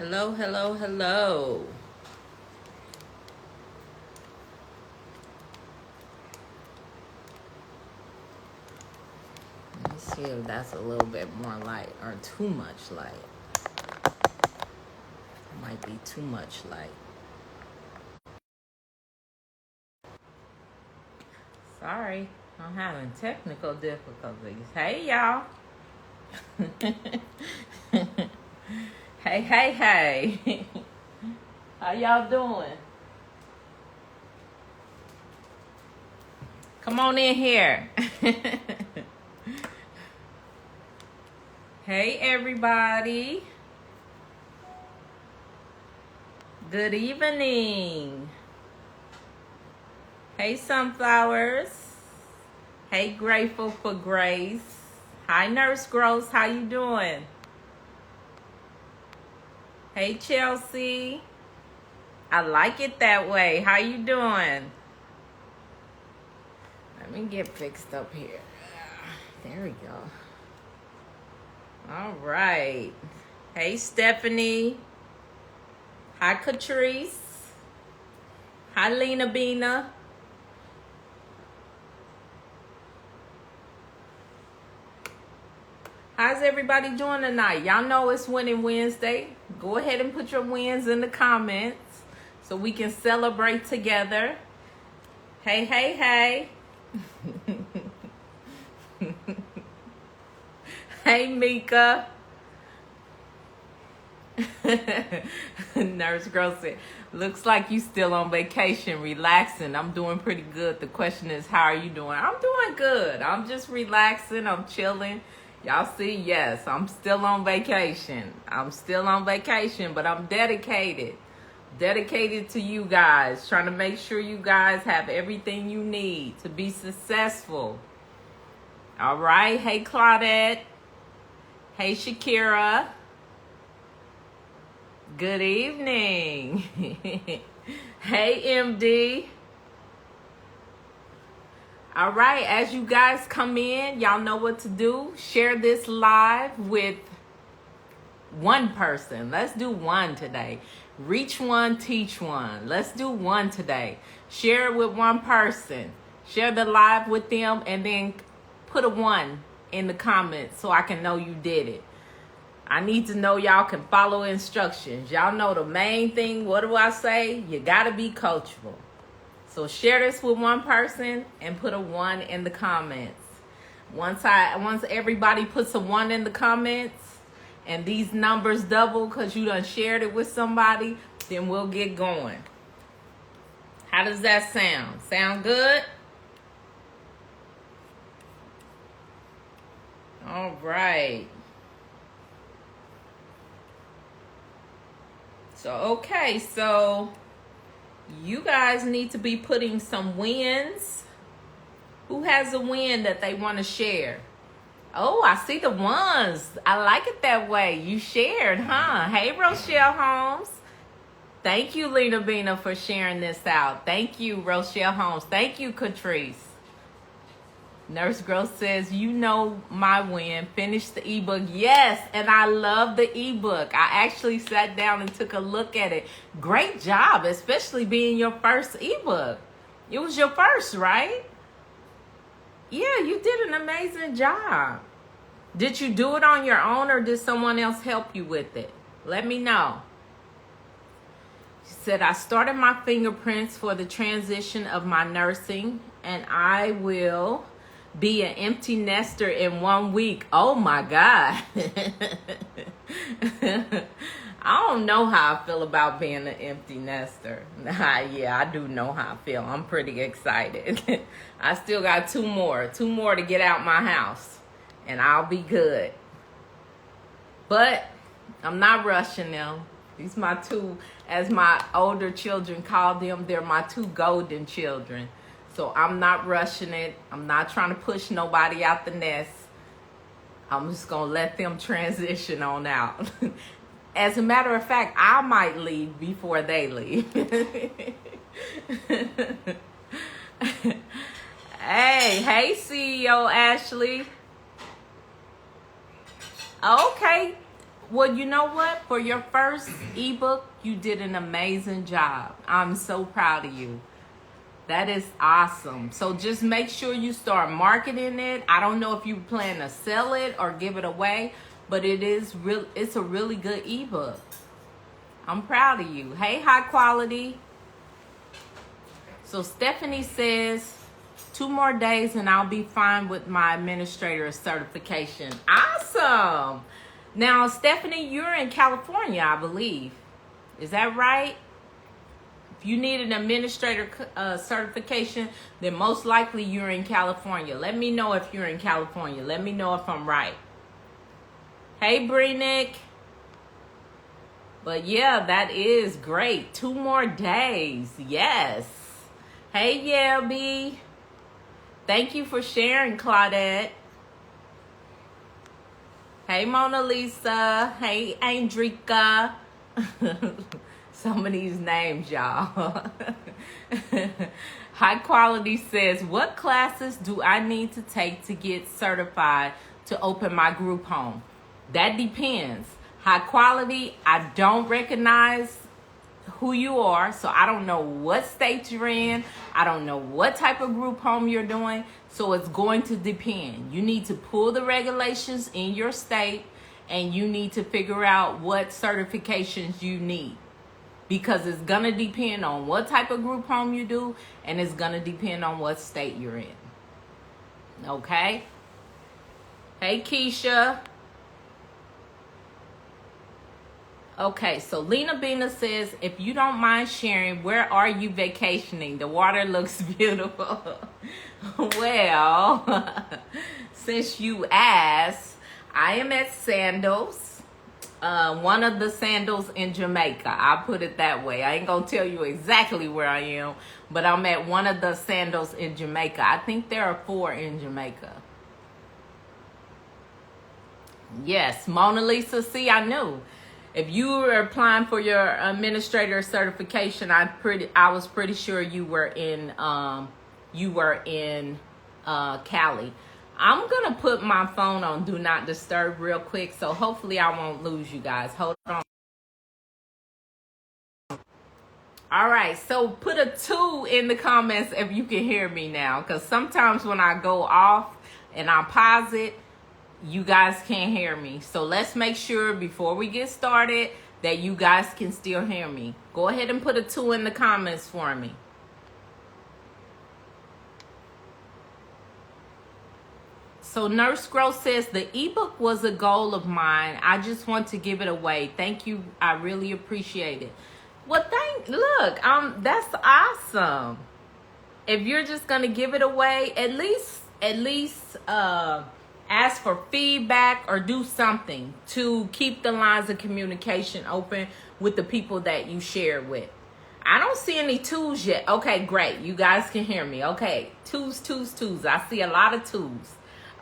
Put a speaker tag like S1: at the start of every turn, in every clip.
S1: Hello, hello, hello. Let me see if that's a little bit more light or too much light. Might be too much light. Sorry, I'm having technical difficulties. Hey, y'all. Hey. How y'all doing? Come on in here. Hey, everybody. Good evening. Hey, sunflowers. Hey, grateful for grace. Hi, Nurse Gross. How you doing? Hey, Chelsea. I like it that way. How you doing? Let me get fixed up here. There we go. All right. Hey, Stephanie. Hi, Catrice. Hi, Lena Bina. How's everybody doing tonight? Y'all know it's Winning Wednesday. Go ahead and put your wins in the comments so we can celebrate together. Hey. Hey, Mika. Nurse Girl said, looks like you still on vacation, relaxing. I'm doing pretty good. The question is, how are you doing? I'm doing good. I'm just relaxing. I'm chilling. Y'all see, yes, I'm still on vacation. But I'm dedicated. Dedicated to you guys. Trying to make sure you guys have everything you need to be successful. All right. Hey, Claudette. Hey, Shakira. Good evening. Hey, MD. All right, as you guys come in, y'all know what to do. Share this live with one person. Let's do one today. Reach one, teach one. Let's do one today. Share it with one person. Share the live with them and then put a 1 in the comments so I can know you did it. I need to know y'all can follow instructions. Y'all know the main thing. What do I say? You got to be coachable. So share this with one person and put a 1 in the comments. Once everybody puts a 1 in the comments and these numbers double because you done shared it with somebody, then we'll get going. How does that sound? Sound good? All right. So you guys need to be putting some wins. Who has a win that they want to share? Oh, I see the ones. I like it that way. You shared, huh? Hey, Rochelle Holmes. Thank you, Lena Bina, for sharing this out. Thank you, Rochelle Holmes. Thank you, Catrice. Nurse Girl says, you know my win. Finish the ebook. Yes, and I love the ebook. I actually sat down and took a look at it. Great job, especially being your first ebook. It was your first, right? Yeah, you did an amazing job. Did you do it on your own or did someone else help you with it? Let me know. She said, I started my fingerprints for the transition of my nursing and I will be an empty nester in 1 week. Oh my God. I don't know how I feel about being an empty nester. Yeah, I do know how I feel. I'm pretty excited. I still got two more to get out my house and I'll be good. But I'm not rushing them. These my two, as my older children call them, they're my 2 golden children. So I'm not rushing it. I'm not trying to push nobody out the nest. I'm just going to let them transition on out. As a matter of fact, I might leave before they leave. Hey, CEO Ashley. Okay. Well, you know what? For your first ebook, you did an amazing job. I'm so proud of you. That is awesome. So just make sure you start marketing it. I don't know if you plan to sell it or give it away, but it's a really good ebook. I'm proud of you. Hey, high quality. So Stephanie says 2 more days and I'll be fine with my administrator certification. Awesome. Now, Stephanie, you're in California, I believe. Is that right? If you need an administrator certification, then most likely you're in California. Let me know if you're in California. Let me know if I'm right. Hey, Brenick. But yeah, that is great. 2 more days. Yes. Hey, Yelby. Thank you for sharing, Claudette. Hey, Mona Lisa. Hey, Andrika. Some of these names, y'all. High Quality says, what classes do I need to take to get certified to open my group home? That depends. High Quality, I don't recognize who you are, so I don't know what state you're in. I don't know what type of group home you're doing, so it's going to depend. You need to pull the regulations in your state, and you need to figure out what certifications you need, because it's going to depend on what type of group home you do, and it's going to depend on what state you're in. Okay? Hey, Keisha. Okay, so Lena Bina says, if you don't mind sharing, where are you vacationing? The water looks beautiful. Well, since you asked, I am at Sandals, one of the Sandals in Jamaica. I'll put it that way. I ain't going to tell you exactly where I am, but I'm at one of the Sandals in Jamaica. I think there are 4 in Jamaica. Yes, Mona Lisa, see, I knew. If you were applying for your administrator certification, I was pretty sure you were in Cali. I'm gonna put my phone on do not disturb real quick, so hopefully I won't lose you guys. Hold on. All right, so put a 2 in the comments if you can hear me now, because sometimes when I go off and I pause it, you guys can't hear me. So let's make sure before we get started that you guys can still hear me. Go ahead and put a 2 in the comments for me. So Nurse Growth says, the ebook was a goal of mine. I just want to give it away. Thank you. I really appreciate it. Well, look, that's awesome. If you're just going to give it away, at least ask for feedback or do something to keep the lines of communication open with the people that you share with. I don't see any 2s yet. Okay, great. You guys can hear me. Okay, 2s. I see a lot of 2s.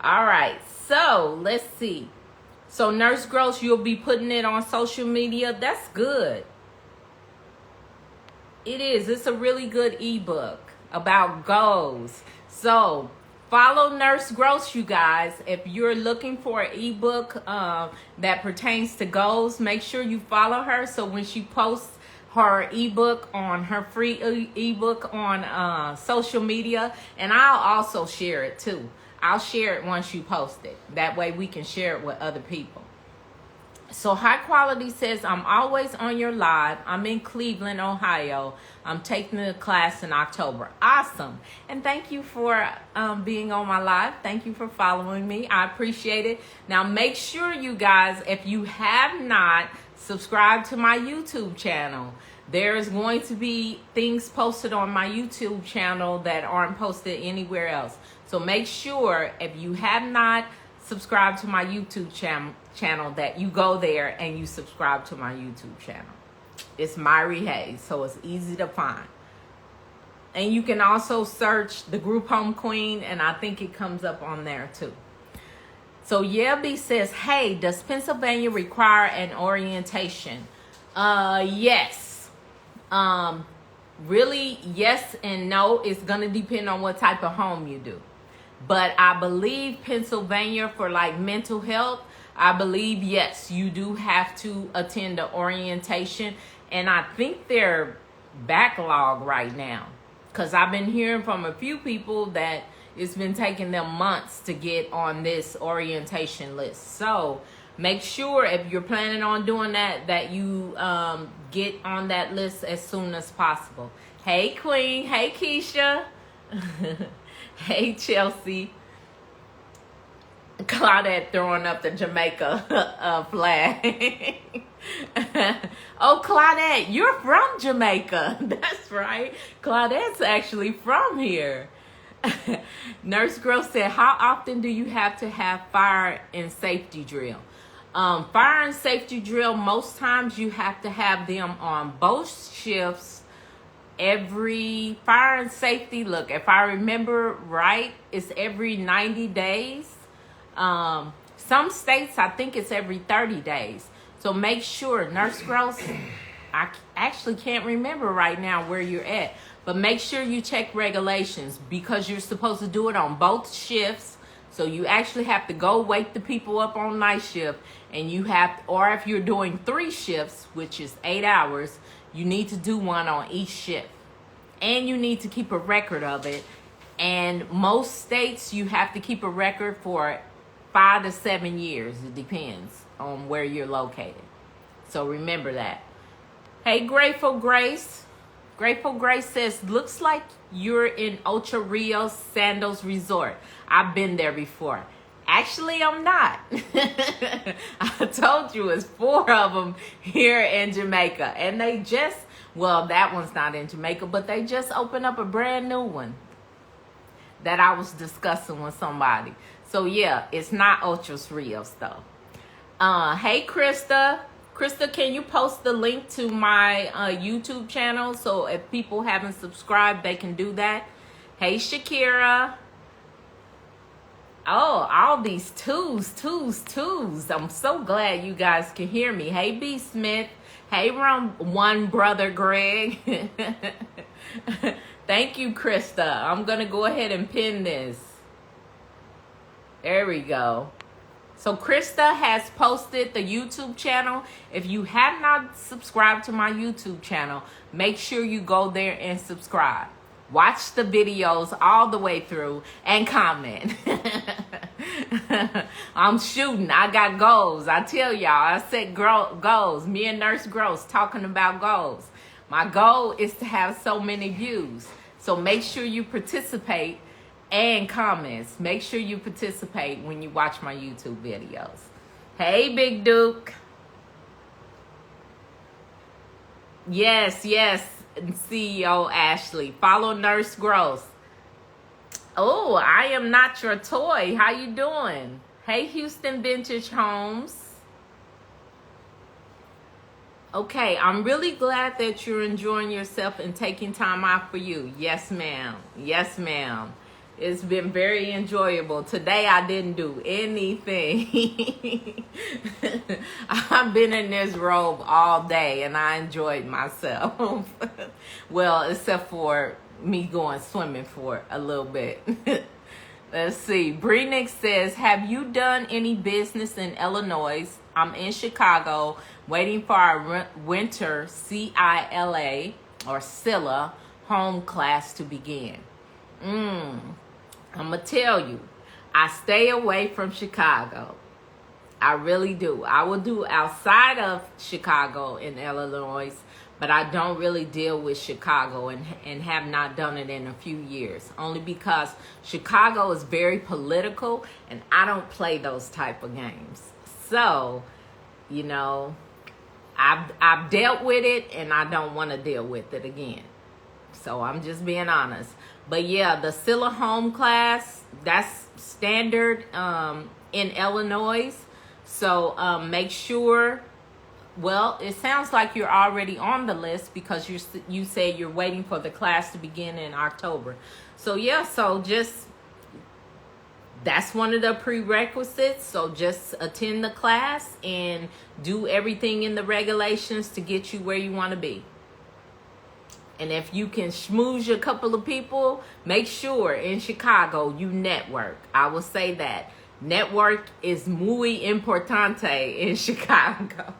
S1: All right, so let's see. So Nurse Gross, you'll be putting it on social media. That's good. It is. It's a really good ebook about goals. So follow Nurse Gross, you guys. If you're looking for an ebook that pertains to goals, make sure you follow her. So when she posts her ebook on her free ebook on social media, and I'll also share it too. I'll share it once you post it. That way we can share it with other people. So High Quality says, I'm always on your live. I'm in Cleveland, Ohio. I'm taking the class in October. Awesome. And thank you for being on my live. Thank you for following me. I appreciate it. Now make sure you guys, if you have not subscribed to my YouTube channel, there is going to be things posted on my YouTube channel that aren't posted anywhere else. So make sure if you have not subscribed to my YouTube channel that you go there and you subscribe to my YouTube channel. It's Myrrie Hayes, so it's easy to find. And you can also search the Group Home Queen, and I think it comes up on there too. So Yelby says, hey, does Pennsylvania require an orientation? Yes. Really, yes and no. It's going to depend on what type of home you do. But I believe Pennsylvania, for like mental health, I believe, yes, you do have to attend the orientation. And I think they're backlog right now. Because I've been hearing from a few people that it's been taking them months to get on this orientation list. So make sure if you're planning on doing that, that you get on that list as soon as possible. Hey, Queen. Hey, Keisha. Hey, Chelsea. Claudette throwing up the Jamaica flag. Oh, Claudette, you're from Jamaica. That's right. Claudette's actually from here. Nurse Girl said, how often do you have to have fire and safety drill? Fire and safety drill, most times you have to have them on both shifts. Every fire and safety, look, if I remember right, it's every 90 days. Some states, I think it's every 30 days. So make sure, Nurse Gross, I actually can't remember right now where you're at, but make sure you check regulations because you're supposed to do it on both shifts. So you actually have to go wake the people up on night shift, and you have, or if you're doing 3 shifts, which is 8 hours, you need to do one on each shift. And you need to keep a record of it. And most states, you have to keep a record for 5 to 7 years. It depends on where you're located. So remember that. Hey, Grateful Grace. Grateful Grace says, looks like you're in Ocho Rios Sandals Resort. I've been there before. Actually, I'm not. I told you it's 4 of them here in Jamaica. And they just, well, that one's not in Jamaica, but they just opened up a brand new one that I was discussing with somebody. So yeah, it's not Ocho Rios though. Hey, Krista. Krista, can you post the link to my YouTube channel so if people haven't subscribed, they can do that? Hey, Shakira. Oh, all these twos. I'm so glad you guys can hear me. Hey, B. Smith. Hey, one brother Greg. Thank you, Krista. I'm going to go ahead and pin this. There we go. So Krista has posted the YouTube channel. If you have not subscribed to my YouTube channel, make sure you go there and subscribe. Watch the videos all the way through and comment. I'm shooting. I got goals. I tell y'all, I set goals. Me and Nurse Gross talking about goals. My goal is to have so many views. So make sure you participate and comments. Make sure you participate when you watch my YouTube videos. Hey, Big Duke. Yes. CEO Ashley. Follow Nurse Gross. Oh, I am not your toy. How you doing? Hey, Houston Vintage Homes. Okay, I'm really glad that you're enjoying yourself and taking time out for you. Yes, ma'am. Yes, ma'am. It's been very enjoyable. Today I didn't do anything. I've been in this robe all day and I enjoyed myself. Well, except for me going swimming for a little bit. Let's see. Breenix says, have you done any business in Illinois? I'm in Chicago waiting for our winter CILA or CILA home class to begin. I'm going to tell you, I stay away from Chicago. I really do. I will do outside of Chicago in Illinois, but I don't really deal with Chicago and have not done it in a few years. Only because Chicago is very political and I don't play those type of games. So, you know, I've dealt with it and I don't want to deal with it again. So I'm just being honest. But yeah, the Scylla home class, that's standard in Illinois. So make sure, well, it sounds like you're already on the list because you said you're waiting for the class to begin in October. So yeah, so just, that's one of the prerequisites. So just attend the class and do everything in the regulations to get you where you want to be. And if you can schmooze a couple of people, make sure in Chicago you network. I will say that. Network is muy importante in Chicago.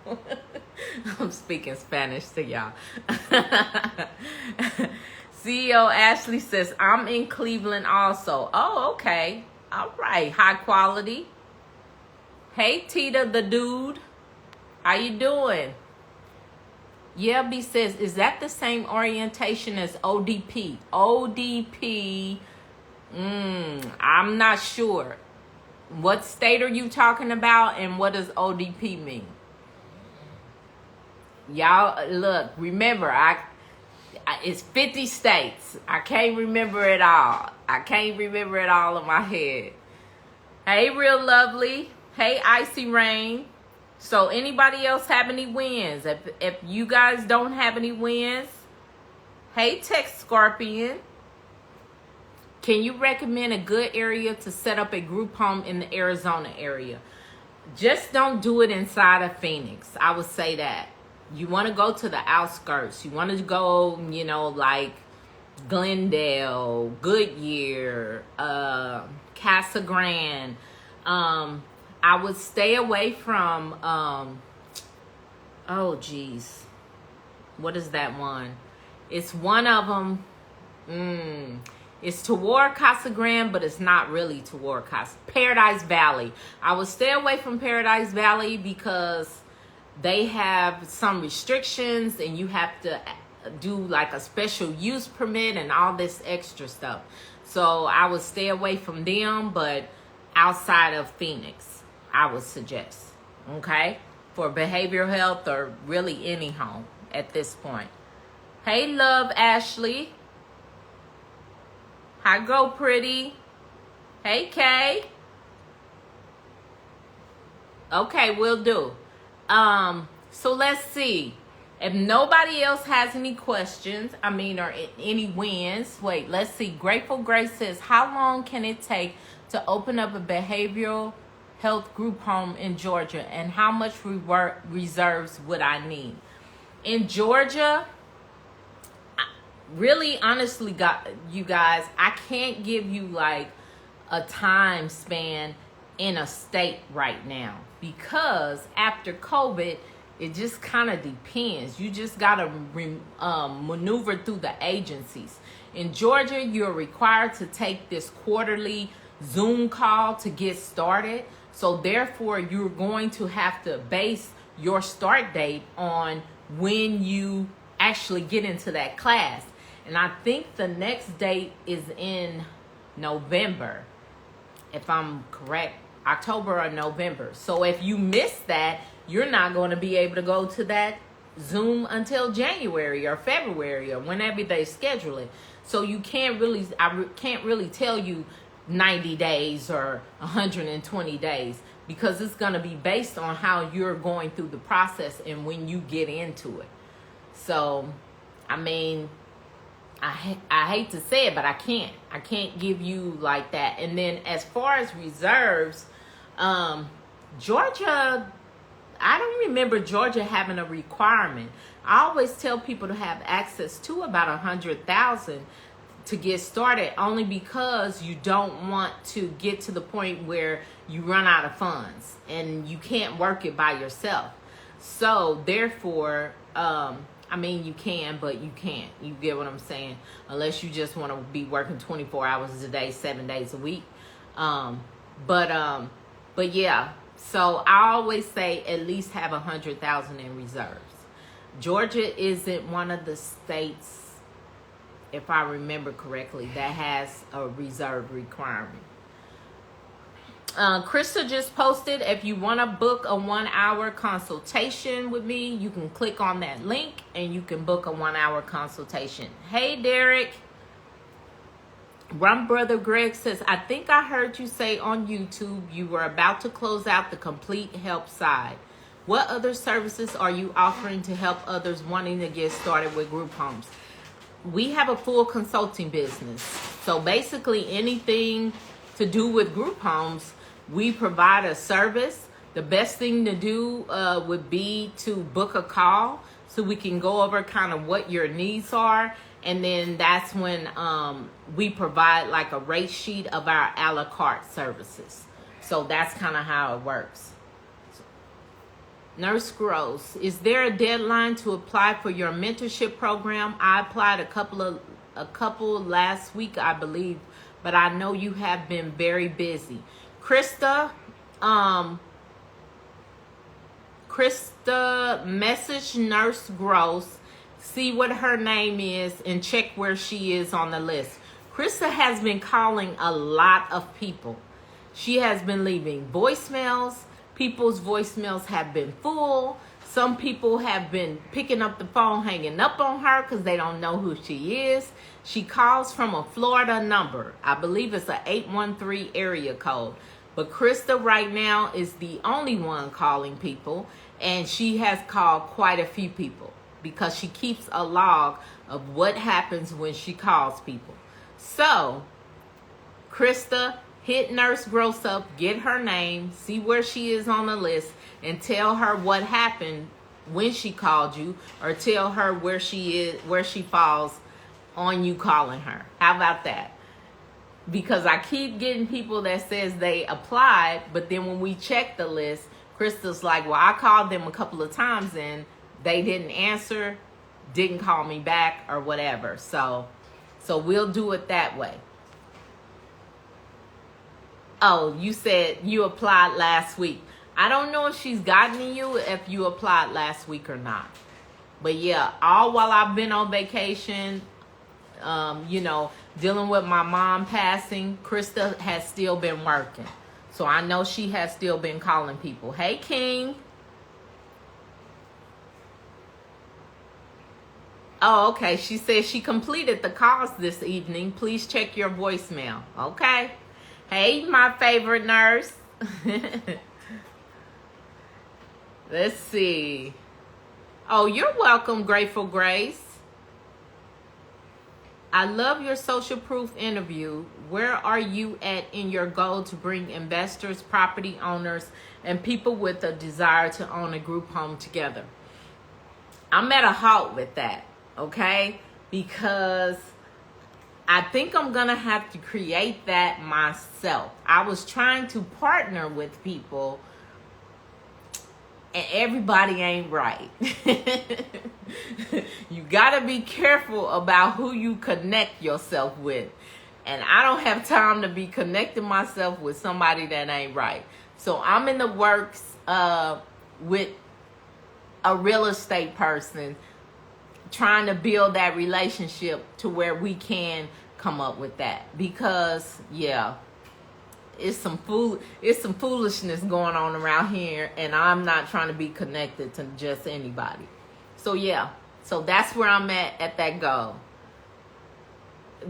S1: I'm speaking Spanish to y'all. CEO Ashley says, I'm in Cleveland also. Oh, okay. All right. High quality. Hey, Tita the dude. How you doing? Yelby says, is that the same orientation as ODP? ODP, I'm not sure. What state are you talking about, and what does ODP mean? Y'all, look, remember, it's 50 states. I can't remember it all. I can't remember it all in my head. Hey, Real Lovely. Hey, Icy Rain. So anybody else have any wins? If you guys don't have any wins, hey, Tech Scorpion. Can you recommend a good area to set up a group home in the Arizona area? Just don't do it inside of Phoenix. I would say that. You want to go to the outskirts. You want to go, like Glendale, Goodyear, Casa Grande. I would stay away from, what is that one? It's one of them. It's toward Casa Grande, but it's not really toward Paradise Valley. I would stay away from Paradise Valley because they have some restrictions and you have to do like a special use permit and all this extra stuff. So I would stay away from them, but outside of Phoenix, I would suggest, okay? For behavioral health or really any home at this point. Hey, love, Ashley. Hi, go pretty. Hey, Kay. Okay, we'll do. So let's see. If nobody else has any questions, or any wins. Wait, let's see. Grateful Grace says, how long can it take to open up a behavioral health group home in Georgia? And how much reserves would I need? In Georgia, really, honestly, you guys, I can't give you like a time span in a state right now because after COVID, it just kind of depends. You just got to maneuver through the agencies. In Georgia, you're required to take this quarterly Zoom call to get started. So therefore, you're going to have to base your start date on when you actually get into that class. And I think the next date is in November, if I'm correct, October or November. So if you miss that, you're not going to be able to go to that Zoom until January or February or whenever they schedule it. So I can't really tell you 90 days or 120 days because it's going to be based on how you're going through the process and when you get into it. So, I hate to say it, but I can't give you like that. And then as far as reserves, Georgia, I don't remember Georgia having a requirement. I always tell people to have access to about 100,000 to get started, only because you don't want to get to the point where you run out of funds and you can't work it by yourself. So therefore, you can, but you can't. You get what I'm saying? Unless you just want to be working 24 hours a day, 7 days a week. But yeah. So I always say at least have 100,000 in reserves. Georgia isn't one of the states, if I remember correctly, that has a reserve requirement. Krista just posted, if you want to book a 1-hour consultation with me, you can click on that link and you can book a 1-hour consultation. Hey, Derek. Rum Brother Greg says, I think I heard you say on YouTube you were about to close out the complete help side. What other services are you offering to help others wanting to get started with group homes? We have a full consulting business. So basically anything to do with group homes, we provide a service. The best thing to do would be to book a call so we can go over kind of what your needs are. And then that's when we provide like a rate sheet of our a la carte services. So that's kind of how it works. Nurse Gross, is there a deadline to apply for your mentorship program? I applied a couple last week, I believe, but I know you have been very busy. Krista, message Nurse Gross, see what her name is, and check where she is on the list. Krista has been calling a lot of people. She has been leaving voicemails. People's voicemails have been full. Some people have been picking up the phone, hanging up on her because they don't know who she is. She calls from a Florida number. I believe it's an 813 area code. But Krista right now is the only one calling people, and she has called quite a few people because she keeps a log of what happens when she calls people. So, Krista, hit Nurse Gross up, get her name, see where she is on the list, and tell her what happened when she called you, or tell her where she is, where she falls on you calling her. How about that? Because I keep getting people that says they applied, but then when we check the list, Krista's like, well, I called them a couple of times and they didn't answer, didn't call me back, or whatever. So we'll do it that way. Oh, you said you applied last week. I don't know if she's gotten you if you applied last week or not. But yeah, all while I've been on vacation, dealing with my mom passing, Krista has still been working. So I know she has still been calling people. Hey, King. Oh, okay. She says she completed the calls this evening. Please check your voicemail. Okay. Hey, my favorite nurse. Let's see. Oh, you're welcome, Grateful Grace. I love your social proof interview. Where are you at in your goal to bring investors, property owners, and people with a desire to own a group home together? I'm at a halt with that, okay? Because I think I'm going to have to create that myself. I was trying to partner with people, and everybody ain't right. You got to be careful about who you connect yourself with. And I don't have time to be connecting myself with somebody that ain't right. So I'm in the works with a real estate person, trying to build that relationship to where we can come up with that. Because, yeah, it's some foolishness going on around here, and I'm not trying to be connected to just anybody. So yeah, so that's where I'm at that goal.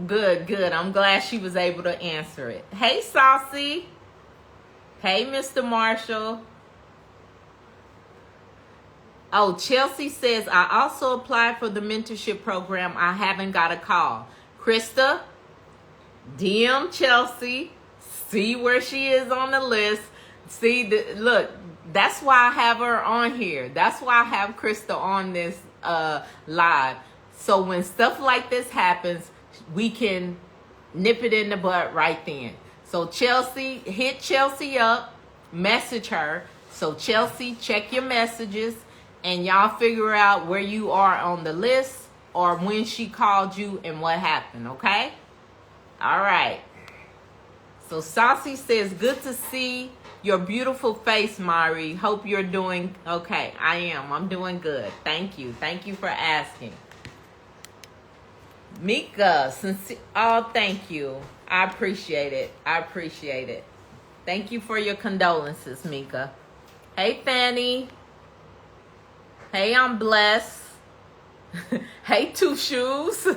S1: Good. I'm glad she was able to answer it. Hey, Saucy. Hey, Mr. Marshall. Oh, Chelsea says, I also applied for the mentorship program. I haven't got a call. Krista, DM Chelsea. See where she is on the list. Look, that's why I have her on here. That's why I have Krista on this live. So when stuff like this happens, we can nip it in the bud right then. So Chelsea, hit Chelsea up, message her. So Chelsea, check your messages, and y'all figure out where you are on the list or when she called you and what happened, okay? All right. So Saucy says, good to see your beautiful face, Myrrie. Hope you're doing okay. I am. I'm doing good. Thank you. Thank you for asking. Mika, thank you. I appreciate it. Thank you for your condolences, Mika. Hey, Fanny. Hey, I'm blessed. Hey, Two Shoes.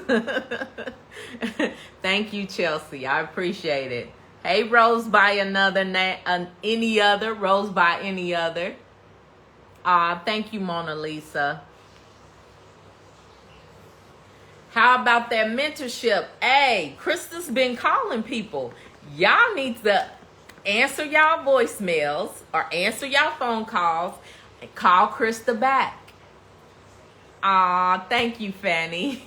S1: Thank you, Chelsea. I appreciate it. Hey, Rose by any other. Rose by any other. Thank you, Mona Lisa. How about that mentorship? Hey, Krista's been calling people. Y'all need to answer y'all voicemails or answer y'all phone calls and call Krista back. Thank you, Fanny.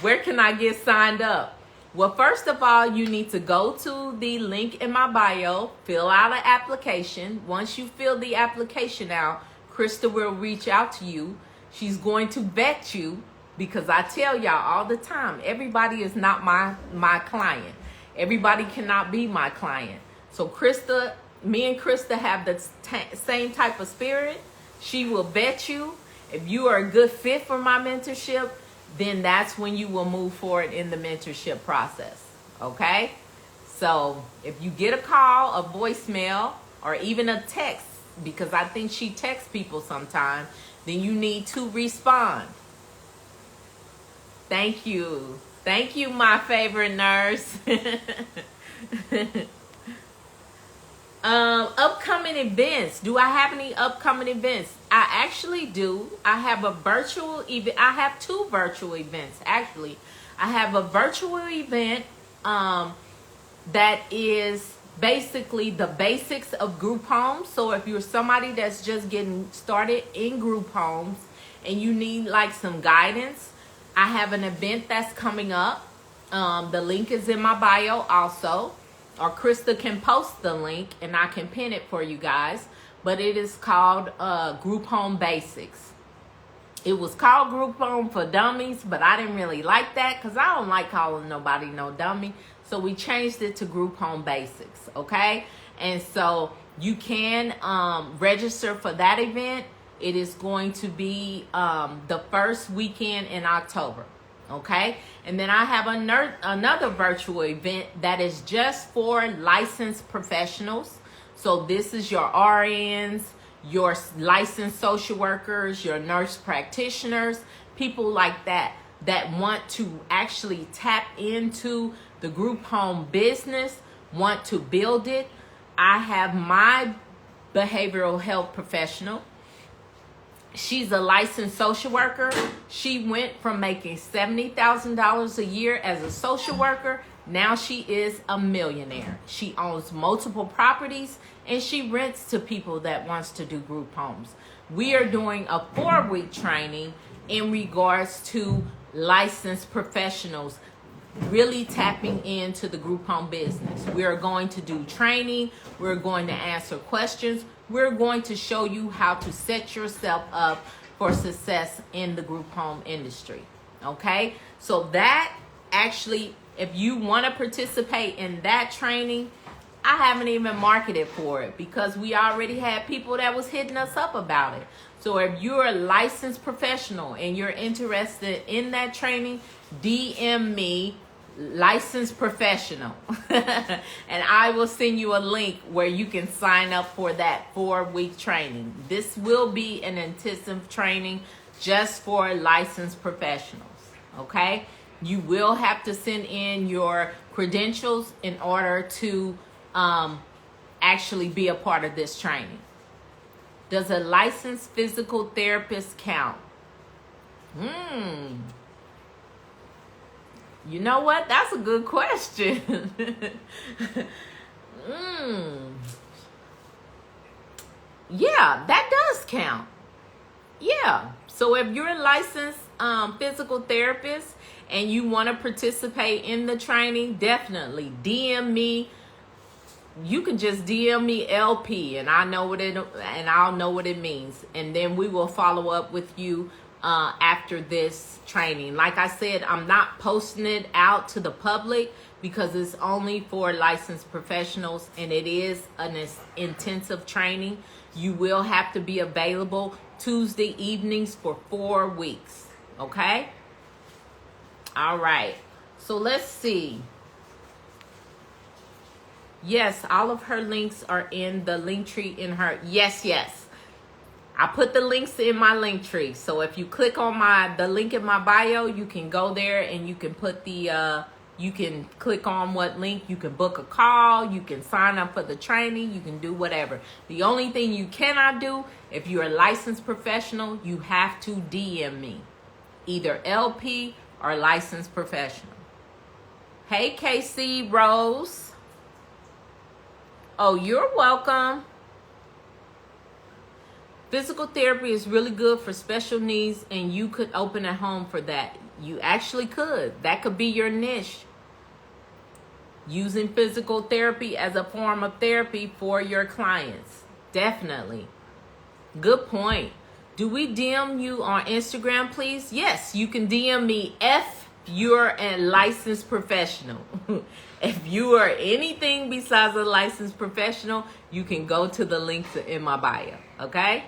S1: Where can I get signed up? Well, first of all, you need to go to the link in my bio, fill out an application. Once you fill the application out, Krista will reach out to you. She's going to vet you, because I tell y'all all the time, everybody is not my client. Everybody cannot be my client. So me and Krista have the same type of spirit. She will vet you. If you are a good fit for my mentorship, then that's when you will move forward in the mentorship process. Okay? So if you get a call, a voicemail, or even a text, because I think she texts people sometimes, then you need to respond. Thank you. Thank you, my favorite nurse. Upcoming events. Do I have any upcoming events? I actually do. I have a virtual event. I have 2 virtual events, actually. I have a virtual event that is basically the basics of group homes. So if you're somebody that's just getting started in group homes and you need like some guidance, I have an event that's coming up. The link is in my bio also. Or Krista can post the link and I can pin it for you guys. But it is called Group Home Basics. It was called Group Home for Dummies, but I didn't really like that because I don't like calling nobody no dummy. So we changed it to Group Home Basics, okay? And so you can register for that event. It is going to be the first weekend in October. Okay, and then I have another virtual event that is just for licensed professionals. So this is your RNs, your licensed social workers, your nurse practitioners, people like that want to actually tap into the group home business, want to build it. I have my behavioral health professional. She's a licensed social worker. She went from making $70,000 a year as a social worker. Now she is a millionaire. She owns multiple properties and she rents to people that wants to do group homes. We are doing a 4-week training in regards to licensed professionals really tapping into the group home business. We are going to do training. We're going to answer questions. We're going to show you how to set yourself up for success in the group home industry. Okay? So that actually, if you want to participate in that training, I haven't even marketed for it because we already had people that was hitting us up about it. So if you're a licensed professional and you're interested in that training, DM me, licensed professional, and I will send you a link where you can sign up for that 4-week training. This will be an intensive training just for licensed professionals. Okay? You will have to send in your credentials in order to actually be a part of this training. Does a licensed physical therapist count? You know what? That's a good question. Yeah, that does count. Yeah. So if you're a licensed physical therapist and you want to participate in the training, definitely DM me. You can just DM me LP and I'll know what it means. And then we will follow up with you after this training. Like I said, I'm not posting it out to the public because it's only for licensed professionals and it is an intensive training. You will have to be available Tuesday evenings for 4 weeks. Okay? All right. So let's see. Yes, all of her links are in the link tree in her. Yes. I put the links in my link tree. So if you click on the link in my bio, you can go there and you can put you can click on what link. You can book a call. You can sign up for the training. You can do whatever. The only thing you cannot do, if you're a licensed professional, you have to DM me. Either LP or licensed professional. Hey, KC Rose. Oh, you're welcome. Physical therapy is really good for special needs, and you could open a home for that. You actually could. That could be your niche. Using physical therapy as a form of therapy for your clients. Definitely. Good point. Do we DM you on Instagram, please? Yes, you can DM me if you're a licensed professional. If you are anything besides a licensed professional, you can go to the links in my bio, okay?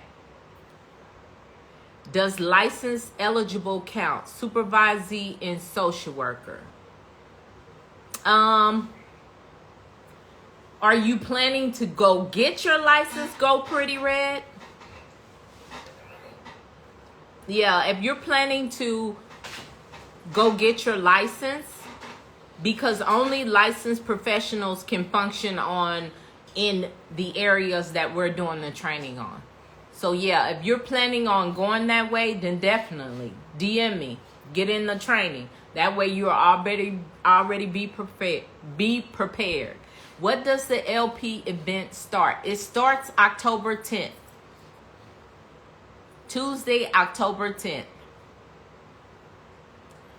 S1: Does license eligible count? Supervisee and social worker. Are you planning to go get your license, Go Pretty Red? Yeah, if you're planning to go get your license, because only licensed professionals can function in the areas that we're doing the training on. So yeah, if you're planning on going that way, then definitely DM me. Get in the training. That way you're already be prepared. What does the LP event start? It starts October 10th. Tuesday, October 10th.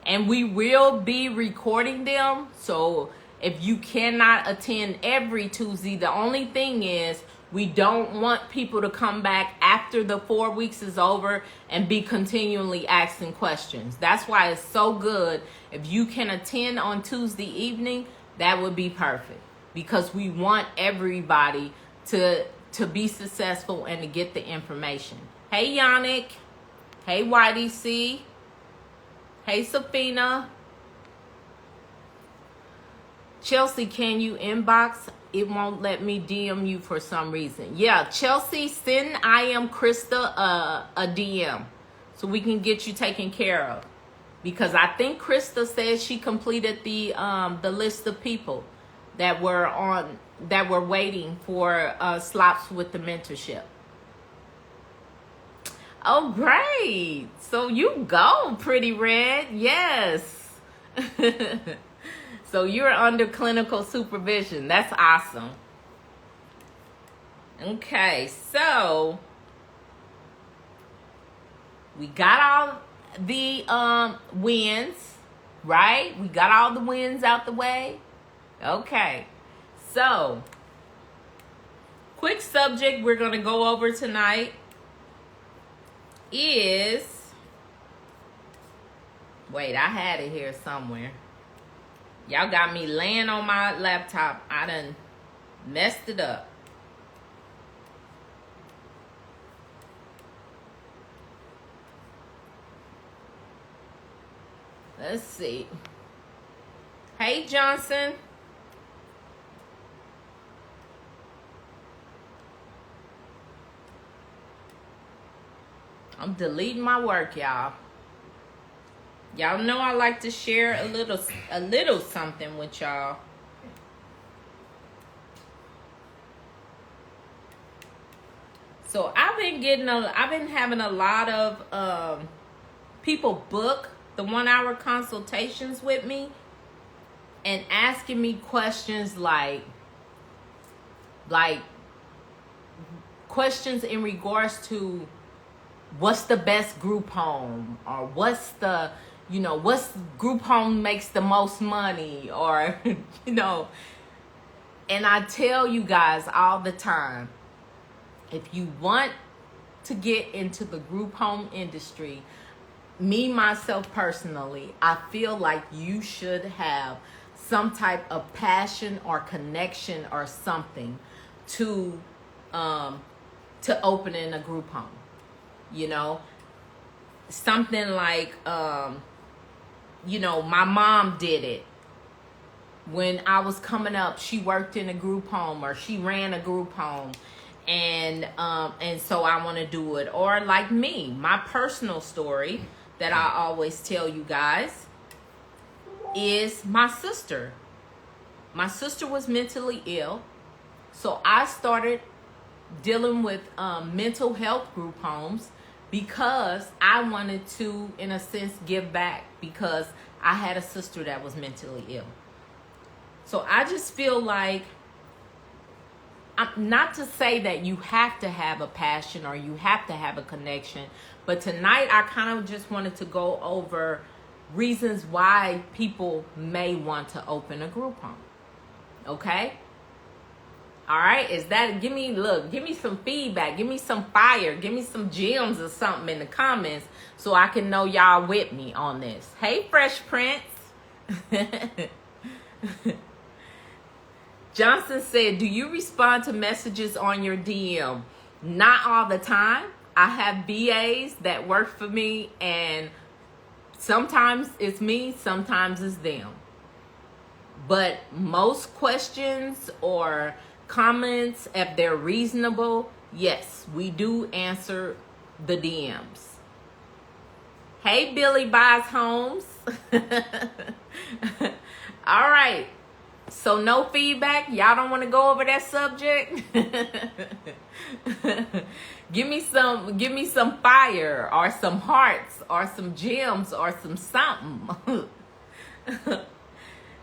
S1: And we will be recording them. So if you cannot attend every Tuesday, the only thing is we don't want people to come back after the 4 weeks is over and be continually asking questions. That's why it's so good. If you can attend on Tuesday evening, that would be perfect. Because we want everybody to be successful and to get the information. Hey, Yannick. Hey, YDC. Hey, Safina. Chelsea, can you inbox? It won't let me DM you for some reason. Yeah, Chelsea, send I Am Krista a DM so we can get you taken care of. Because I think Krista said she completed the list of people that were waiting for slots with the mentorship. Oh, great. So you go, Pretty Red. Yes. So you're under clinical supervision. That's awesome. Okay, so we got all the wins, right? We got all the wins out the way. Okay, so quick subject we're going to go over tonight is, wait, I had it here somewhere. Y'all got me laying on my laptop. I done messed it up. Let's see. Hey, Johnson. I'm deleting my work, y'all. Y'all know I like to share a little something with y'all. So I've been having a lot of people book the 1 hour consultations with me and asking me questions like questions in regards to what's the best group home, or what's group home makes the most money, or and I tell you guys all the time, if you want to get into the group home industry, me myself personally, I feel like you should have some type of passion or connection or something to opening a group home. Something like, my mom did it. When I was coming up, she worked in a group home, or she ran a group home. And so I want to do it. Or like me, my personal story that I always tell you guys is my sister. My sister was mentally ill. So I started dealing with mental health group homes because I wanted to, in a sense, give back, because I had a sister that was mentally ill. So I just feel like, not to say that you have to have a passion or you have to have a connection, but tonight I kind of just wanted to go over reasons why people may want to open a group home. Okay? All right, give me some feedback, give me some fire, give me some gems or something in the comments so I can know y'all with me on this. Hey, Fresh Prince. Johnson said, do you respond to messages on your DM? Not all the time. I have VAs that work for me, and sometimes it's me, sometimes it's them. But most questions or comments, if they're reasonable, yes, we do answer the DMs. Hey, Billy Buys Homes. All right. So no feedback. Y'all don't want to go over that subject. Give me some fire or some hearts or some gems or some something.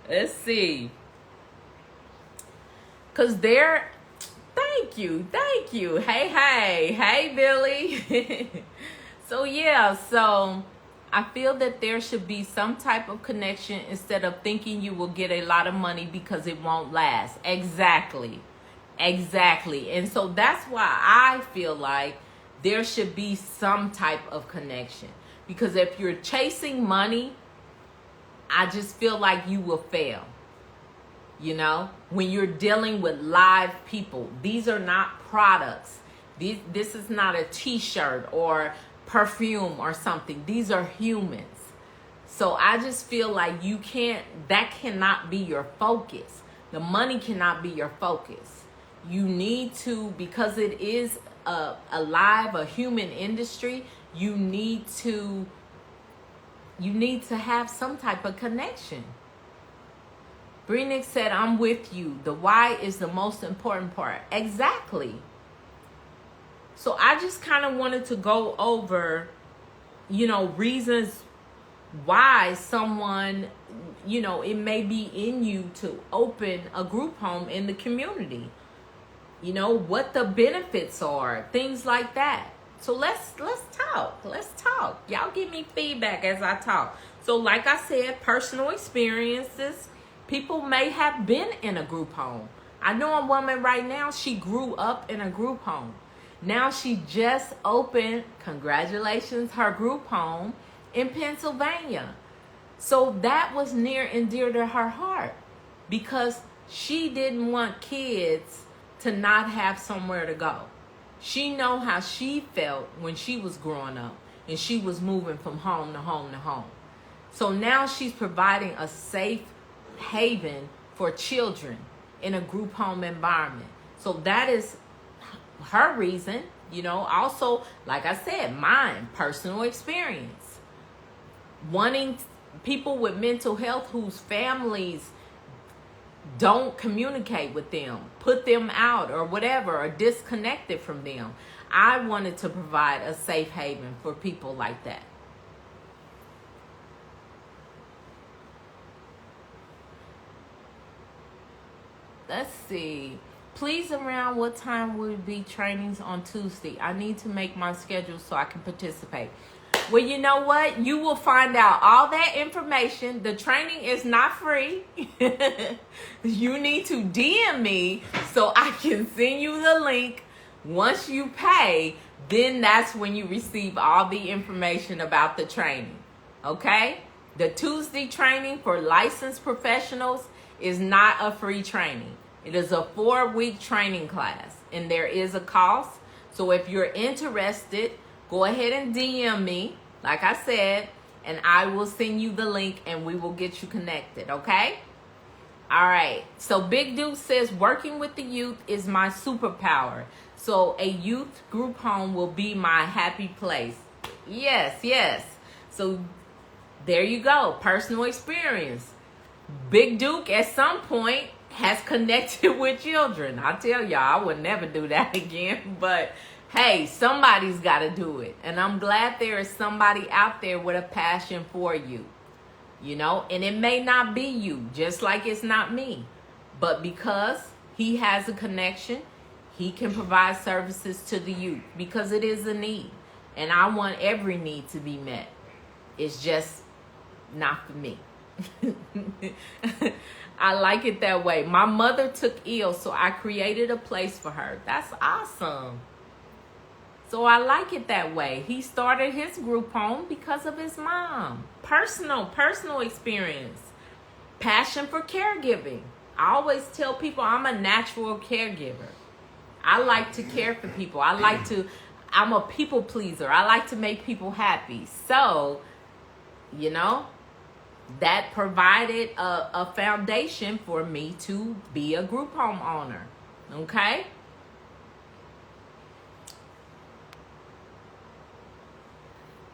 S1: Let's see. Cause thank you. Hey Billy. So yeah, I feel that there should be some type of connection instead of thinking you will get a lot of money because it won't last. Exactly. And so that's why I feel like there should be some type of connection. Because if you're chasing money, I just feel like you will fail. You know, when you're dealing with live people, these are not products. This is not a t-shirt or perfume or something. These are humans. So I just feel like that cannot be your focus. The money cannot be your focus. You need to, because it is a human industry, you need to have some type of connection. Brenick said, I'm with you. The why is the most important part. Exactly. So I just kind of wanted to go over, reasons why someone, it may be in you to open a group home in the community. What the benefits are, things like that. So let's talk. Y'all give me feedback as I talk. So like I said, personal experiences. People may have been in a group home. I know a woman right now, she grew up in a group home. Now she just opened, congratulations, her group home in Pennsylvania. So that was near and dear to her heart because she didn't want kids to not have somewhere to go. She know how she felt when she was growing up and she was moving from home to home to home. So now she's providing a safe haven for children in a group home environment. So that is her reason, also, like I said, mine, personal experience. Wanting people with mental health whose families don't communicate with them, put them out or whatever, or disconnected from them. I wanted to provide a safe haven for people like that. Let's see. Please, around what time will be trainings on Tuesday? I need to make my schedule so I can participate. Well, you know what? You will find out all that information. The training is not free. You need to DM me so I can send you the link. Once you pay, then that's when you receive all the information about the training. Okay? The Tuesday training for licensed professionals is not a free training. It is a 4-week training class, and there is a cost. So if you're interested, go ahead and DM me, like I said, and I will send you the link and we will get you connected, okay? All right. So Big Duke says, working with the youth is my superpower. So a youth group home will be my happy place. Yes. So there you go. Personal experience. Big Duke at some point has connected with children. I tell y'all, I would never do that again. But hey, somebody's got to do it. And I'm glad there is somebody out there with a passion for you. And it may not be you, just like it's not me. But because he has a connection, he can provide services to the youth because it is a need. And I want every need to be met. It's just not for me. I like it that way. My mother took ill, so I created a place for her. That's awesome. So I like it that way. He started his group home because of his mom. Personal experience. Passion for caregiving. I always tell people I'm a natural caregiver. I like to care for people. I'm a people pleaser. I like to make people happy. So, that provided a foundation for me to be a group home owner. Okay?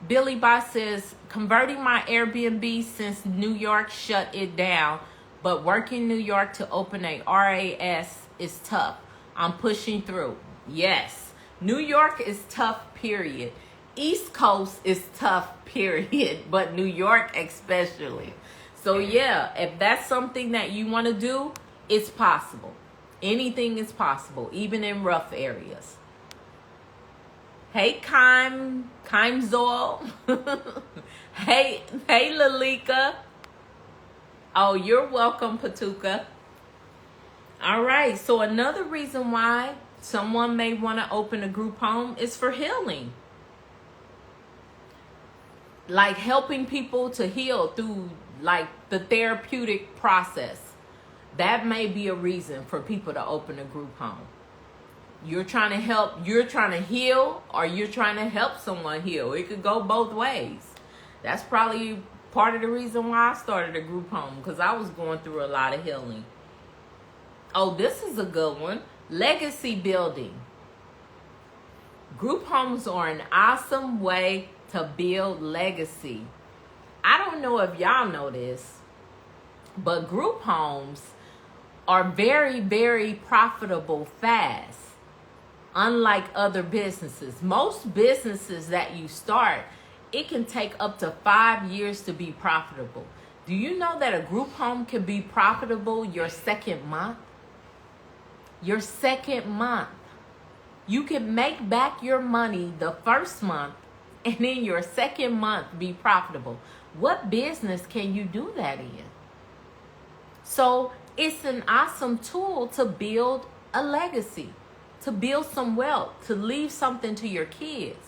S1: Billy Boss says, converting my Airbnb since New York shut it down, but working New York to open a RAS is tough. I'm pushing through. Yes. New York is tough, period. East Coast is tough, period. But New York especially. So yeah, if that's something that you want to do, it's possible. Anything is possible, even in rough areas. Hey, Zoil. hey, Lalika. Oh, you're welcome, Patuka. All right. So another reason why someone may want to open a group home is for healing. Like helping people to heal through like the therapeutic process. That may be a reason for people to open a group home. You're trying to heal, or you're trying to help someone heal. It could go both ways. That's probably part of the reason why I started a group home, because I was going through a lot of healing. Oh, this is a good one. Legacy building. Group homes are an awesome way to build legacy. I don't know if y'all know this, but group homes are very, very profitable fast. Unlike other businesses. Most businesses that you start, it can take up to 5 years to be profitable. Do you know that a group home can be profitable your second month? Your second month. You can make back your money the first month, and then your second month be profitable. What business can you do that in? So it's an awesome tool to build a legacy, to build some wealth, to leave something to your kids,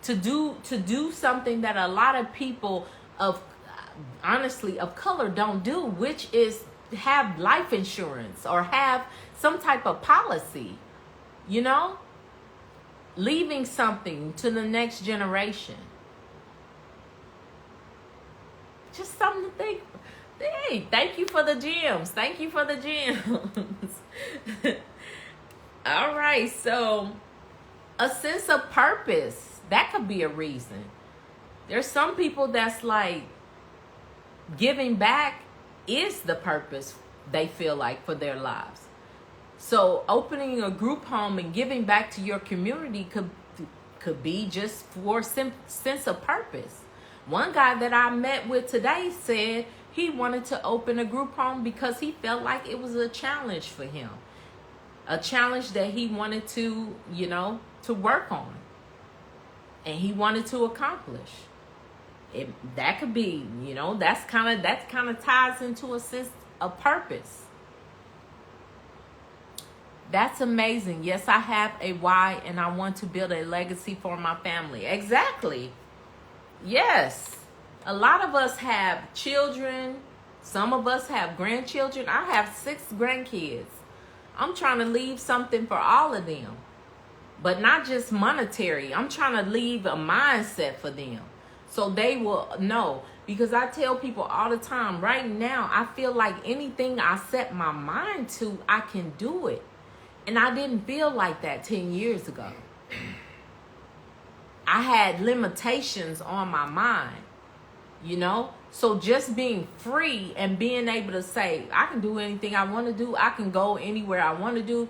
S1: to do something that a lot of people of color don't do, which is have life insurance or have some type of policy, leaving something to the next generation. Just something to think. Hey, thank you for the gems. Thank you for the gems. All right, so a sense of purpose, that could be a reason. There's some people that's like giving back is the purpose they feel like for their lives. So opening a group home and giving back to your community could be just for sense of purpose. One guy that I met with today said he wanted to open a group home because he felt like it was a challenge for him. A challenge that he wanted to, to work on. And he wanted to accomplish. That could be, that kind of ties into a sense of purpose. That's amazing. Yes, I have a why, and I want to build a legacy for my family. Exactly. Yes. A lot of us have children. Some of us have grandchildren. I have 6 grandkids. I'm trying to leave something for all of them. But not just monetary. I'm trying to leave a mindset for them. So they will know. Because I tell people all the time, right now, I feel like anything I set my mind to, I can do it. And I didn't feel like that 10 years ago. I had limitations on my mind, So just being free and being able to say, I can do anything I want to do. I can go anywhere I want to do.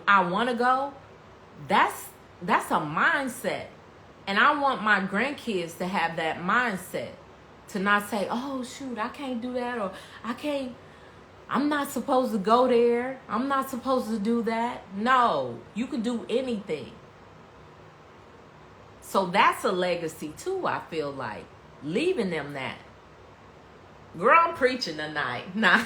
S1: I want to go. That's a mindset. And I want my grandkids to have that mindset. To not say, oh, shoot, I can't do that. Or I'm not supposed to go there. I'm not supposed to do that. No, you can do anything. So that's a legacy too, I feel like. Leaving them that. Girl, I'm preaching tonight. Nah.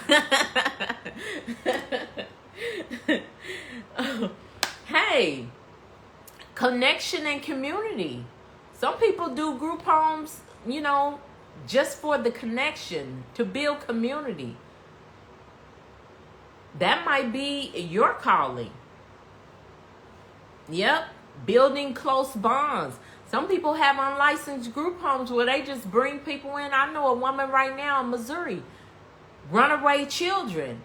S1: Hey, connection and community. Some people do group homes, just for the connection, to build community. That might be your calling. Yep, building close bonds. Some people have unlicensed group homes where they just bring people in. I know a woman right now in Missouri, runaway children.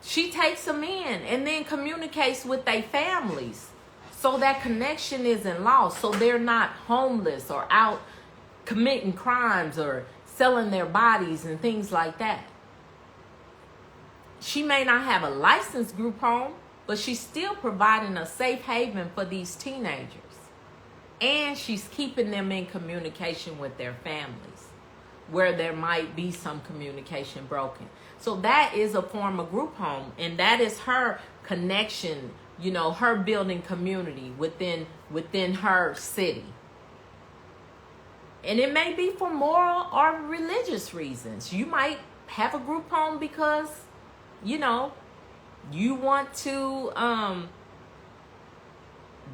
S1: She takes them in and then communicates with their families, so that connection isn't lost, so they're not homeless or out committing crimes or selling their bodies and things like that. She may not have a licensed group home, but she's still providing a safe haven for these teenagers. And she's keeping them in communication with their families, where there might be some communication broken. So that is a form of group home, and that is her connection, her building community within her city. And it may be for moral or religious reasons. You might have a group home because, you want to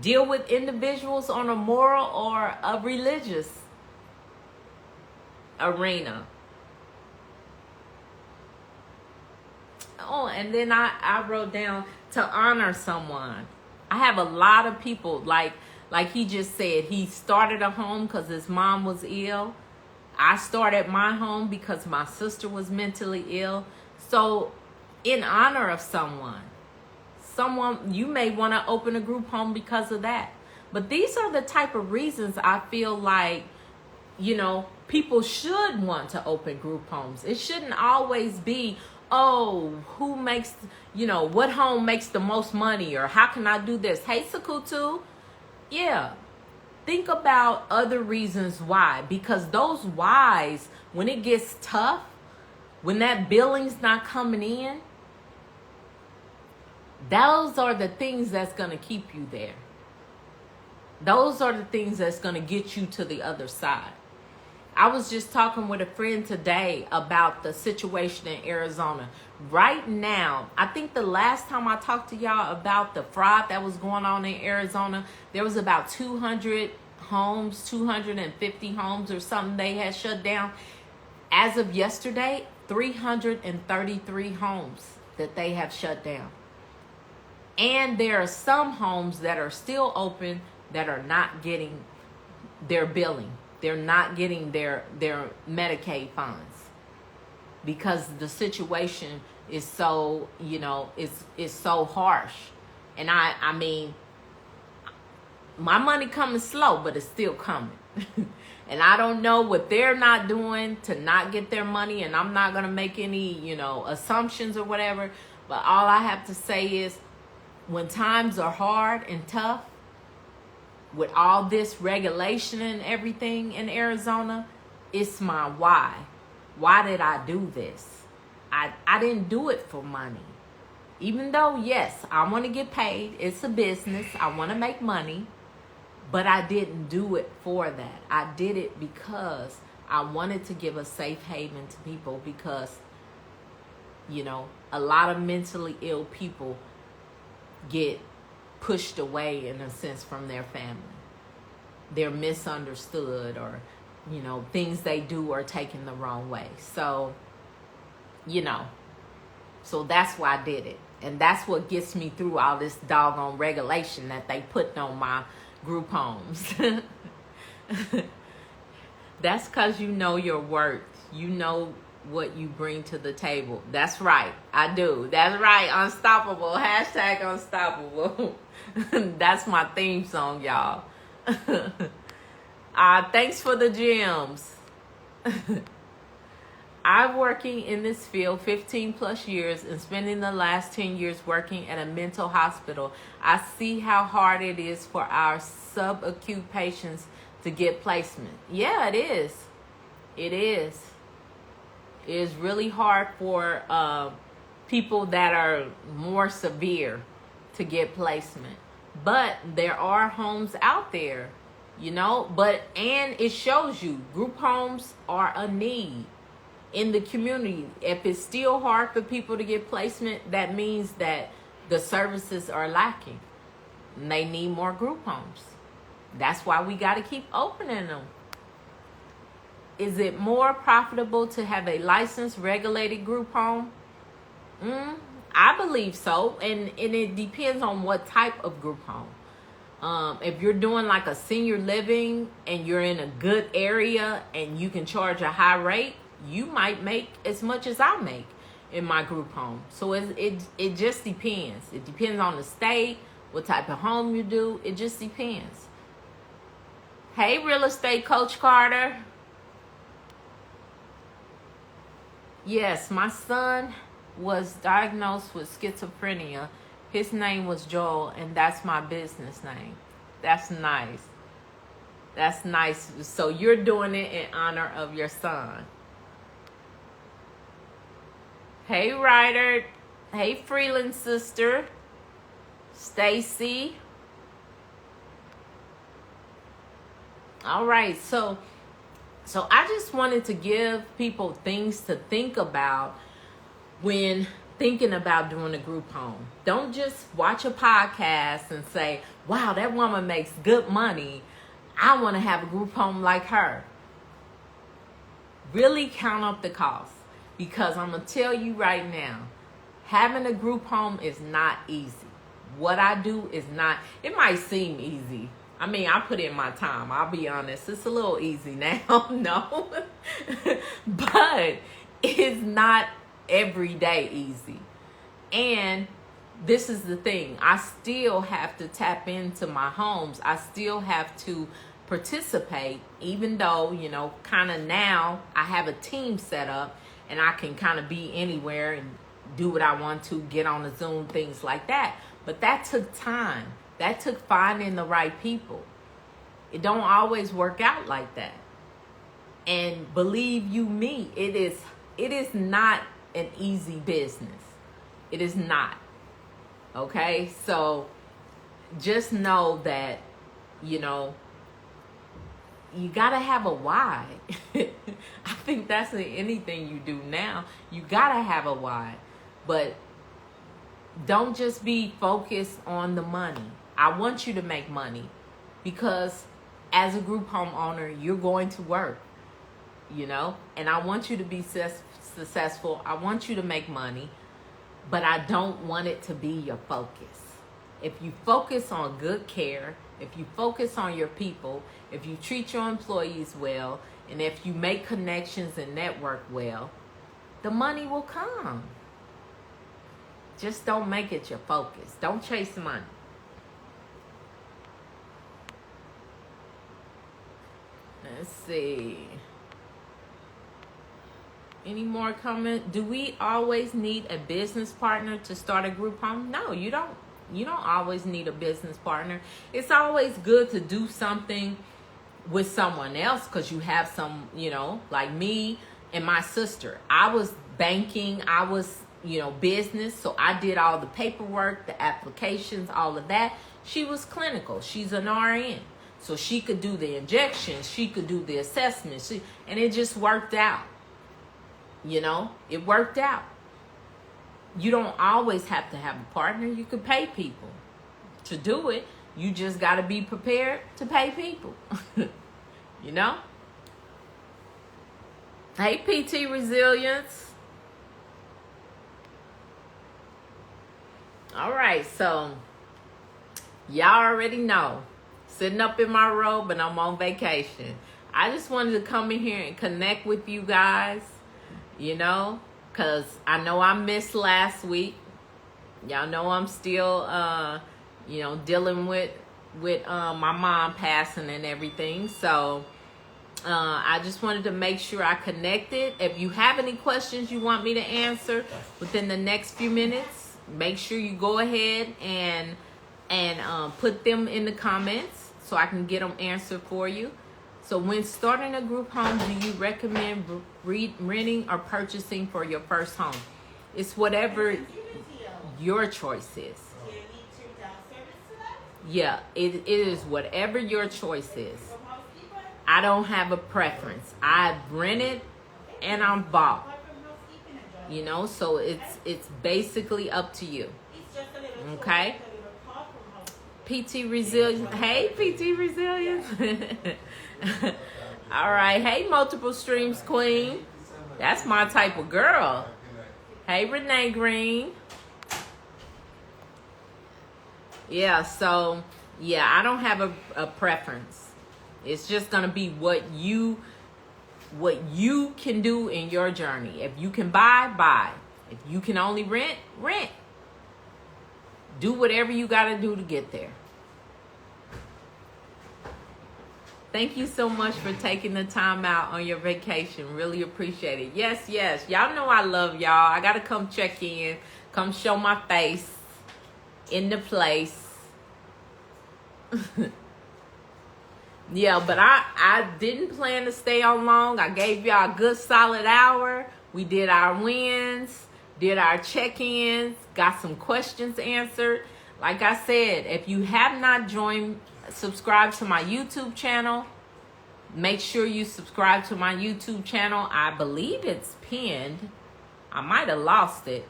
S1: deal with individuals on a moral or a religious arena. Oh, and then I wrote down to honor someone. I have a lot of people, like he just said, he started a home because his mom was ill. I started my home because my sister was mentally ill. So in honor of someone, you may want to open a group home because of that. But these are the type of reasons I feel like, people should want to open group homes. It shouldn't always be, who makes, what home makes the most money, or how can I do this? Hey, Sakutu. Yeah. Think about other reasons why, because those whys, when it gets tough, when that billing's not coming in, those are the things that's going to keep you there. Those are the things that's going to get you to the other side. I was just talking with a friend today about the situation in Arizona. Right now, I think the last time I talked to y'all about the fraud that was going on in Arizona, there was about 200 homes, 250 homes or something they had shut down. As of yesterday, 333 homes that they have shut down. And there are some homes that are still open that are not getting their billing. They're not getting their Medicaid funds because the situation is so, is so harsh. And I mean, my money coming slow, but it's still coming. And I don't know what they're not doing to not get their money, and I'm not going to make any, assumptions or whatever. But all I have to say is, when times are hard and tough, with all this regulation and everything in Arizona, it's my why. Why did I do this? I didn't do it for money. Even though, yes, I want to get paid. It's a business. I want to make money. But I didn't do it for that. I did it because I wanted to give a safe haven to people, because, a lot of mentally ill people get pushed away, in a sense, from their family. They're misunderstood, or, things they do are taken the wrong way. So, so that's why I did it. And that's what gets me through all this doggone regulation that they put on my group homes. That's because you know your worth. You know what you bring to the table. That's right. I do. That's right. Unstoppable. Hashtag unstoppable. That's my theme song, y'all. Thanks for the gems. I'm working in this field 15 plus years and spending the last 10 years working at a mental hospital. I see how hard it is for our subacute patients to get placement. Yeah, it is. It is. It is really hard for people that are more severe to get placement. But there are homes out there, and it shows you group homes are a need. in the community. If it's still hard for people to get placement, that means that the services are lacking. And they need more group homes. That's why we got to keep opening them. Is it more profitable to have a licensed, regulated group home? I believe so. And it depends on what type of group home. If you're doing like a senior living and you're in a good area and you can charge a high rate, you might make as much as I make in my group home. So it just depends. It depends on the state, what type of home you do. It just depends. Hey, real estate coach Carter. Yes, my son was diagnosed with schizophrenia. His name was Joel, and that's my business name. That's nice. That's nice. So you're doing it in honor of your son. Hey, Ryder. Hey, Freeland sister. Stacy. All right, so I just wanted to give people things to think about when thinking about doing a group home. Don't just watch a podcast and say, wow, that woman makes good money. I want to have a group home like her. Really count up the cost, because I'm going to tell you right now, having a group home is not easy. What I do is not, it might seem easy. I mean, I put in my time. I'll be honest. It's a little easy now. No. But it's not every day easy. And this is the thing. I still have to tap into my homes. I still have to participate, even though, you know, kind of now I have a team set up and I can kind of be anywhere and do what I want to, get on a Zoom, things like that. But that took time. That took finding the right people. It don't always work out like that. And believe you me, it is not an easy business. It is not. Okay? So just know that, you know, you got to have a why. I think that's in anything you do now. You got to have a why. But don't just be focused on the money. I want you to make money, because as a group home owner, you're going to work, you know, and I want you to be successful. I want you to make money, but I don't want it to be your focus. If you focus on good care, if you focus on your people, if you treat your employees well, and if you make connections and network well, the money will come. Just don't make it your focus. Don't chase money. Let's see. Any more comment? Do we always need a business partner to start a group home? No, you don't. You don't always need a business partner. It's always good to do something with someone else, because you have some, you know, like me and my sister. I was banking. I was, you know, business. So I did all the paperwork, the applications, all of that. She was clinical. She's an RN. So she could do the injections. She could do the assessments. And it just worked out. You know, it worked out. You don't always have to have a partner. You could pay people to do it. You just got to be prepared to pay people. You know? Hey, PT Resilience. All right, so y'all already know. Sitting up in my robe and I'm on vacation. I just wanted to come in here and connect with you guys, you know, because I know I missed last week. Y'all know I'm still, you know, dealing with my mom passing and everything. So I just wanted to make sure I connected. If you have any questions you want me to answer within the next few minutes, make sure you go ahead and put them in the comments so I can get them answered for you. So when starting a group home, do you recommend renting or purchasing for your first home? It's whatever your choice is. Yeah, it is whatever your choice is. I don't have a preference. I've rented and I'm bought. You know, so it's basically up to you. Okay? PT Resilience. Hey, PT Resilience. All right. Hey, Multiple Streams Queen. That's my type of girl. Hey, Renee Green. Yeah, so, yeah, I don't have a preference. It's just going to be what you can do in your journey. If you can buy. If you can only rent. Do whatever you got to do to get there. Thank you so much for taking the time out on your vacation. Really appreciate it. Yes. Y'all know I love y'all. I got to come check in. Come show my face in the place. Yeah, but I didn't plan to stay on long. I gave y'all a good solid hour. We did our wins, did our check-ins, got some questions answered. Like I said, if you have not subscribe to my YouTube channel, make sure you subscribe to my YouTube channel. I believe it's pinned. I might have lost it,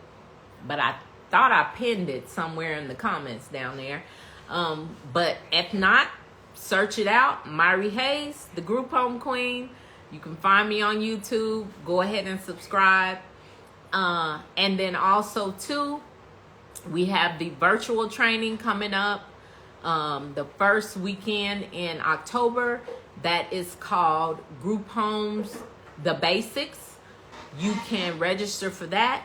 S1: but I thought I pinned it somewhere in the comments down there. But if not, search it out. Myrrie Hayes, the Group Home Queen. You can find me on YouTube. Go ahead and subscribe. And then also too, we have the virtual training coming up. The first weekend in October, that is called Group Homes, The Basics. You can register for that.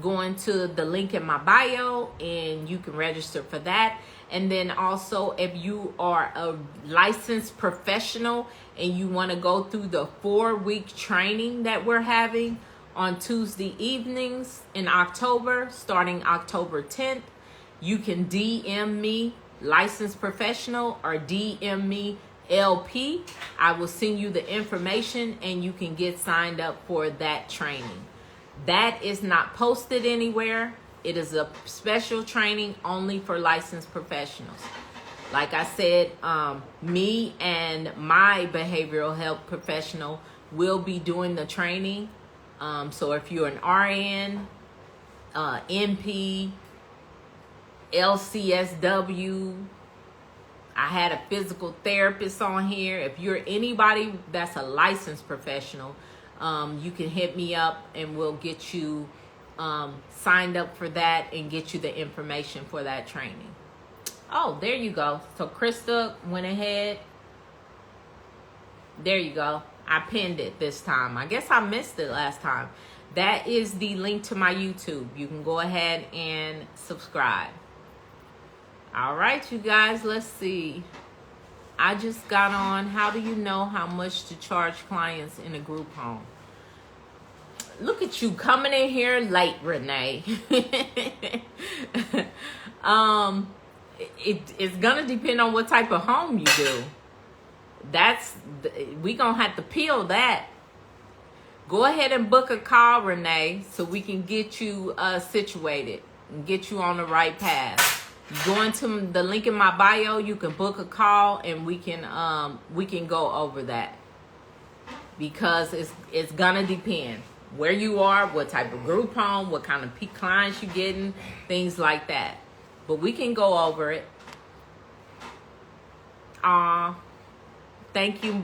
S1: Going to the link in my bio, and you can register for that. And then also, if you are a licensed professional and you want to go through the 4-week training that we're having on Tuesday evenings in October, starting October 10th, you can DM me, licensed professional, or DM me, LP. I will send you the information and you can get signed up for that training. That is not posted anywhere. It is a special training only for licensed professionals. Like I said, me and my behavioral health professional will be doing the training. So if you're an RN, NP, LCSW, I had a physical therapist on here. If you're anybody that's a licensed professional, you can hit me up and we'll get you signed up for that and get you the information for that training. Oh, there you go. So Krista went ahead. There you go. I pinned it this time. I guess I missed it last time. That is the link to my YouTube. You can go ahead and subscribe. All right, you guys, let's see. I just got on. How do you know how much to charge clients in a group home? Look at you coming in here late, Renee. It's gonna depend on what type of home you do. We gonna have to peel that. Go ahead and book a call, Renee, so we can get you situated and get you on the right path. You go into the link in my bio, you can book a call and we can go over that, because it's gonna depend where you are, what type of group home, what kind of clients you're getting, things like that. But we can go over it. Thank you,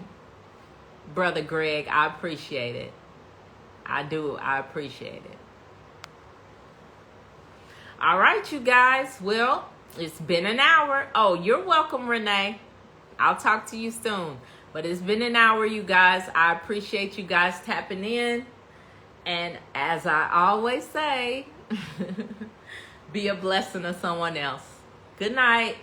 S1: Brother Greg. I appreciate it. I do. I appreciate it. All right, you guys. Well, it's been an hour. Oh, you're welcome, Renee. I'll talk to you soon. But it's been an hour, you guys. I appreciate you guys tapping in. And as I always say, be a blessing to someone else. Good night.